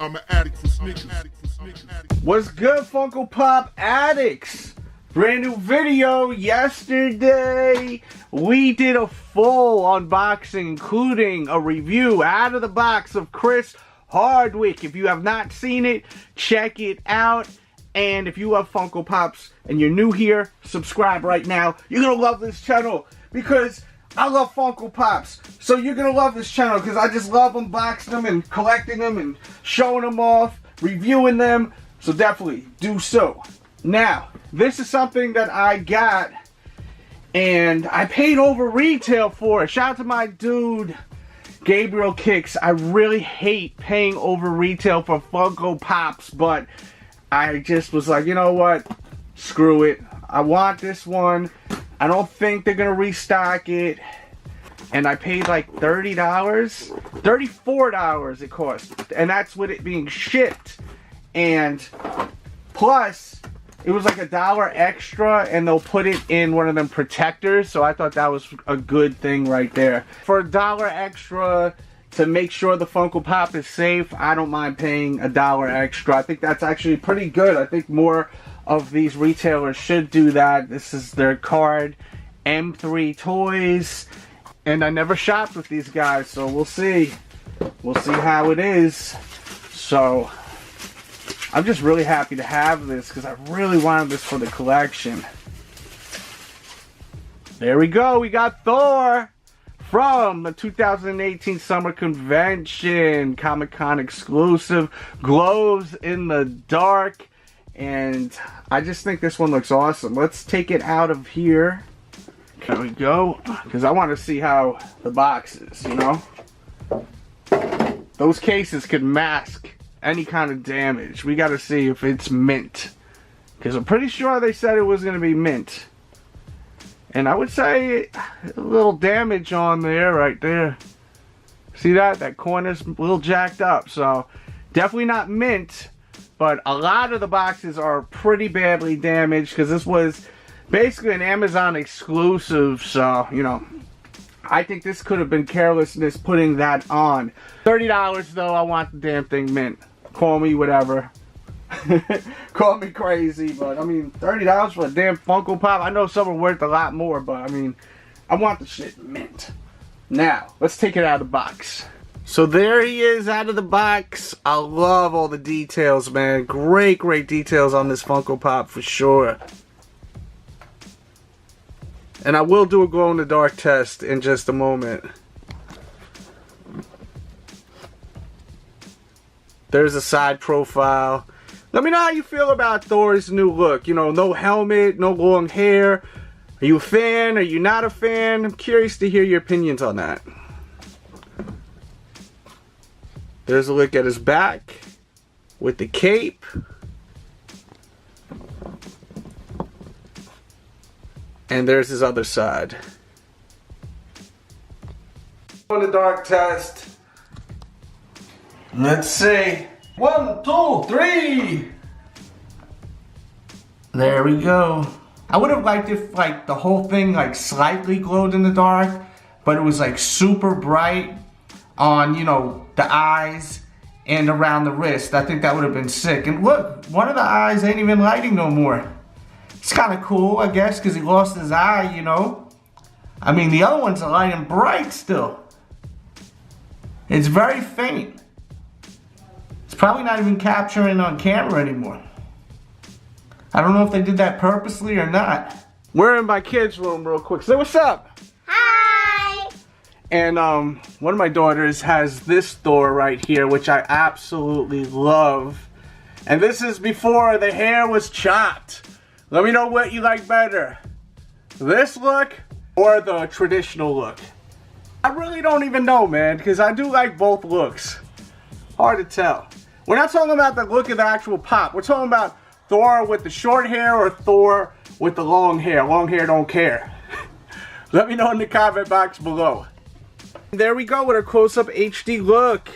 I'm an addict for Snickers. What's good, Funko Pop addicts? Brand new video. Yesterday we did a full unboxing, including a review out of the box of Chris Hardwick. If you have not seen it, check it out. And if you love Funko Pops and you're new here, subscribe right now. You're gonna love this channel because I love Funko Pops. So you're gonna love this channel because I just love unboxing them and collecting them and showing them off, reviewing them. So definitely do so. Now, this is something that I got and I paid over retail for it. Shout out to my dude Gabriel Kicks. I really hate paying over retail for Funko Pops, but I just was like, you know what? Screw it. I want this one. I don't think they're gonna restock it. And I paid like $30, $34 it cost. And that's with it being shipped. And plus, it was like $1 extra, and they'll put it in one of them protectors. So I thought that was a good thing right there. For $1 extra to make sure the Funko Pop is safe, I don't mind paying $1 extra. I think that's actually pretty good. I think more of these retailers should do that. This is their card, M3 Toys, and I never shopped with these guys, so we'll see. We'll see how it is. So I'm just really happy to have this because I really wanted this for the collection. There we go. We got Thor from the 2018 Summer Convention, Comic-Con exclusive, glows in the dark, and I just think this one looks awesome. Let's take it out of here. There we go, because I want to see how the box is, you know? Those cases could mask any kind of damage. We got to see if it's mint, because I'm pretty sure they said it was going to be mint. And I would say a little damage on there, right there. See that? That corner's a little jacked up. So definitely not mint, but a lot of the boxes are pretty badly damaged because this was basically an Amazon exclusive. So, you know, I think this could have been carelessness putting that on. $30 though, I want the damn thing mint. Call me whatever. Call me crazy, but I mean, $30 for a damn Funko Pop. I know some are worth a lot more, but I mean, I want the shit mint. Now, let's take it out of the box. So there he is out of the box. I love all the details, man. Great, great details on this Funko Pop for sure. And I will do a glow in the dark test in just a moment. There's a side profile. Let me know how you feel about Thor's new look. You know, no helmet, no long hair. Are you a fan? Are you not a fan? I'm curious to hear your opinions on that. There's a look at his back with the cape. And there's his other side. On the dark test. Let's see. 1, 2, 3. There we go. I would have liked if like the whole thing like slightly glowed in the dark, but it was like super bright on, you know, the eyes and around the wrist. I think that would have been sick. And look, one of the eyes ain't even lighting no more. It's kind of cool, I guess, because he lost his eye, you know. I mean, the other ones are lighting bright still. It's very faint. It's probably not even capturing on camera anymore. I don't know if they did that purposely or not. We're in my kids' room real quick. Say what's up. Hi. And one of my daughters has this Thor right here, which I absolutely love. And this is before the hair was chopped. Let me know what you like better. This look or the traditional look. I really don't even know, man, because I do like both looks. Hard to tell. We're not talking about the look of the actual pop. We're talking about Thor with the short hair or Thor with the long hair. Long hair don't care. Let me know in the comment box below. There we go with a close-up HD look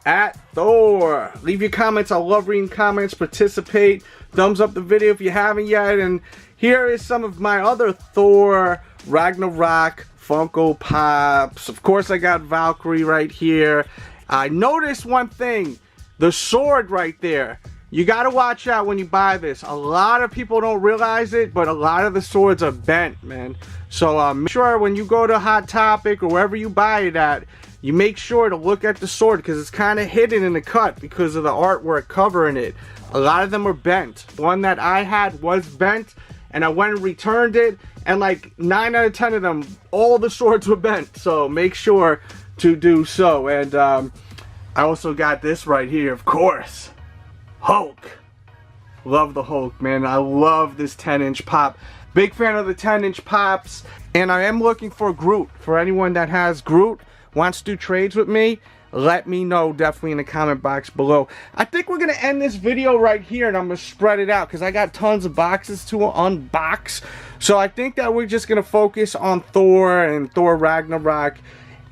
at Thor. Leave your comments. I love reading comments. Participate. Thumbs up the video if you haven't yet. And here is some of my other Thor Ragnarok Funko Pops. Of course, I got Valkyrie right here. I noticed one thing. the sword right there. You gotta watch out when you buy this. A lot of people don't realize it, but a lot of the swords are bent, man. So make sure when you go to Hot Topic or wherever you buy it at, you make sure to look at the sword because it's kind of hidden in the cut because of the artwork covering it. A lot of them are bent. One that I had was bent, and I went and returned it, and like 9 out of 10 of them, all the swords were bent. So make sure to do so. And I also got this right here, of course. Hulk. Love the Hulk, man. I love this 10-inch pop. Big fan of the 10-inch pops. And I am looking for Groot. For anyone that has Groot, wants to do trades with me, let me know definitely in the comment box below. I think we're going to end this video right here, and I'm going to spread it out because I got tons of boxes to unbox. So I think that we're just going to focus on Thor and Thor Ragnarok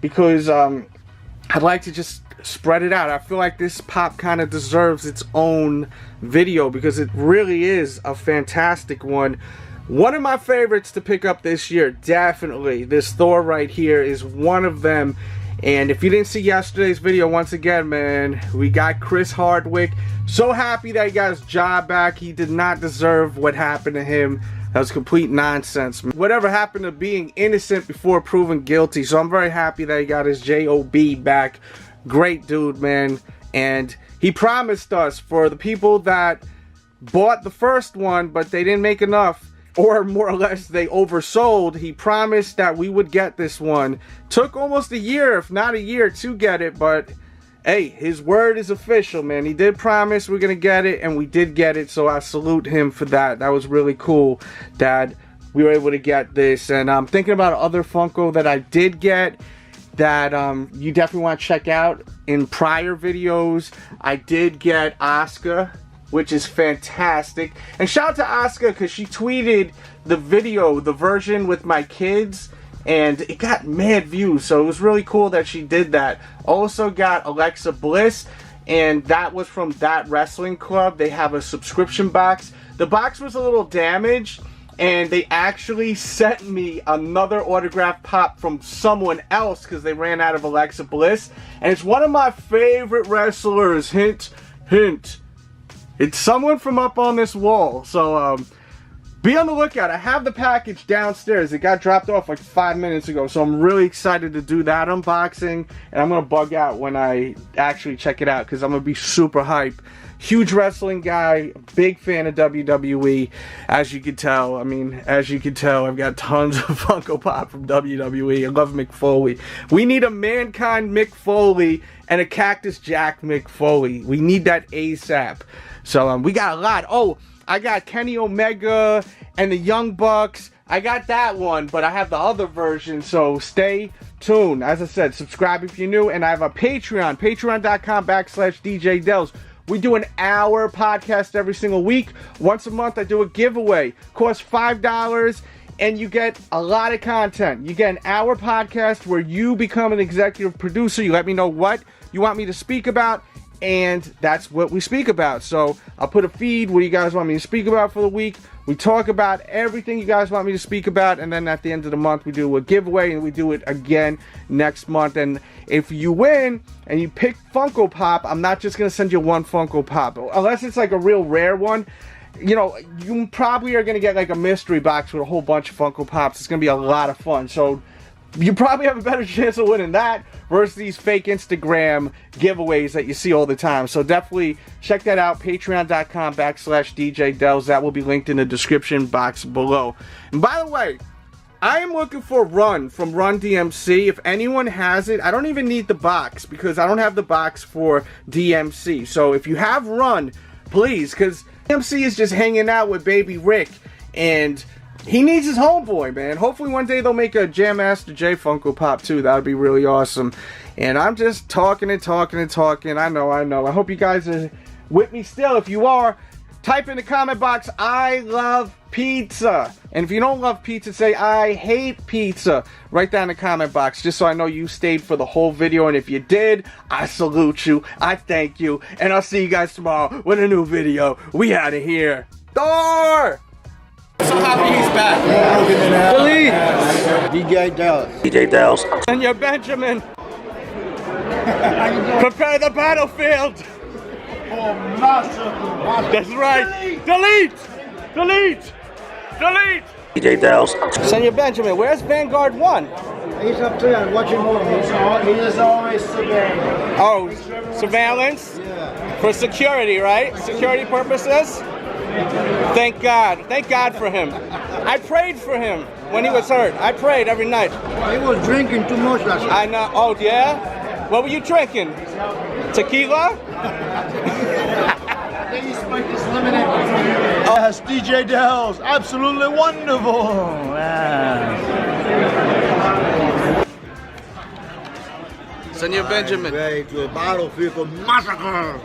because I'd like to just spread it out. I feel like this pop kind of deserves its own video because it really is a fantastic one. One of my favorites to pick up this year, definitely. This Thor right here is one of them. And if you didn't see yesterday's video, once again, man, we got Chris Hardwick. So happy that he got his job back. He did not deserve what happened to him. That was complete nonsense. Whatever happened to being innocent before proven guilty. So I'm very happy that he got his JOB back. Great dude, man. And he promised us, for the people that bought the first one but they didn't make enough, or more or less they oversold, he promised that we would get this one. Took almost a year, if not a year, to get it, but hey, his word is official, man. He did promise we're gonna get it, and we did get it, so I salute him for that. That was really cool that we were able to get this. And I'm thinking about other Funko that I did get that you definitely want to check out in prior videos. I did get Asuka, which is fantastic. And shout out to Asuka because she tweeted the video, the version with my kids, and it got mad views. So it was really cool that she did that. Also got Alexa Bliss, and that was from That Wrestling Club. They have a subscription box. The box was a little damaged, and they actually sent me another autographed pop from someone else because they ran out of Alexa Bliss. And it's one of my favorite wrestlers. Hint, hint. It's someone from up on this wall. So be on the lookout. I have the package downstairs. It got dropped off like 5 minutes ago. So I'm really excited to do that unboxing. And I'm going to bug out when I actually check it out because I'm going to be super hype. Huge wrestling guy, big fan of WWE, as you can tell. I mean, as you can tell, I've got tons of Funko Pop from WWE. I love Mick Foley. We need a Mankind Mick Foley and a Cactus Jack Mick Foley. We need that ASAP. So we got a lot. Oh, I got Kenny Omega and the Young Bucks. I got that one, but I have the other version, so stay tuned. As I said, subscribe if you're new, and I have a Patreon, patreon.com/DJ Delz. We do an hour podcast every single week. Once a month, I do a giveaway. Costs $5, and you get a lot of content. You get an hour podcast where you become an executive producer. You let me know what you want me to speak about, and that's what we speak about. So I'll put a feed. What do you guys want me to speak about for the week? We talk about everything you guys want me to speak about, and then at the end of the month, we do a giveaway, and we do it again next month. And if you win and you pick Funko Pop, I'm not just going to send you one Funko Pop. Unless it's like a real rare one. You know, you probably are going to get like a mystery box with a whole bunch of Funko Pops. It's going to be a lot of fun. So you probably have a better chance of winning that versus these fake Instagram giveaways that you see all the time. So definitely check that out. Patreon.com/DJ Delz. That will be linked in the description box below. And by the way, I am looking for Run from Run DMC. If anyone has it, I don't even need the box because I don't have the box for DMC. So if you have Run, please, because DMC is just hanging out with Baby Rick, and he needs his homeboy, man. Hopefully one day they'll make a Jam Master J Funko Pop too. That would be really awesome. And I'm just talking and talking and talking. I know. I hope you guys are with me still. If you are, type in the comment box, I love pizza. And if you don't love pizza, say I hate pizza right down in the comment box, just so I know you stayed for the whole video. And if you did, I salute you, I thank you, and I'll see you guys tomorrow with a new video. We out of here. Thor! So happy he's back. DJ Delz. DJ Delz. And your Benjamin. Prepare the battlefield. That's right. Delete! Delete! Delete! DJ Delz. Senor Benjamin, where's Vanguard 1? He's up there watching movies. He is always surveilling. Oh, surveillance? Yeah. For security, right? Security purposes? Thank God. Thank God for him. I prayed for him when he was hurt. I prayed every night. He was drinking too much last night. I know. Oh, yeah? What were you drinking? Tequila? Yes, DJ Delz, absolutely wonderful. Senor Benjamin. Ready to a battlefield for massacre.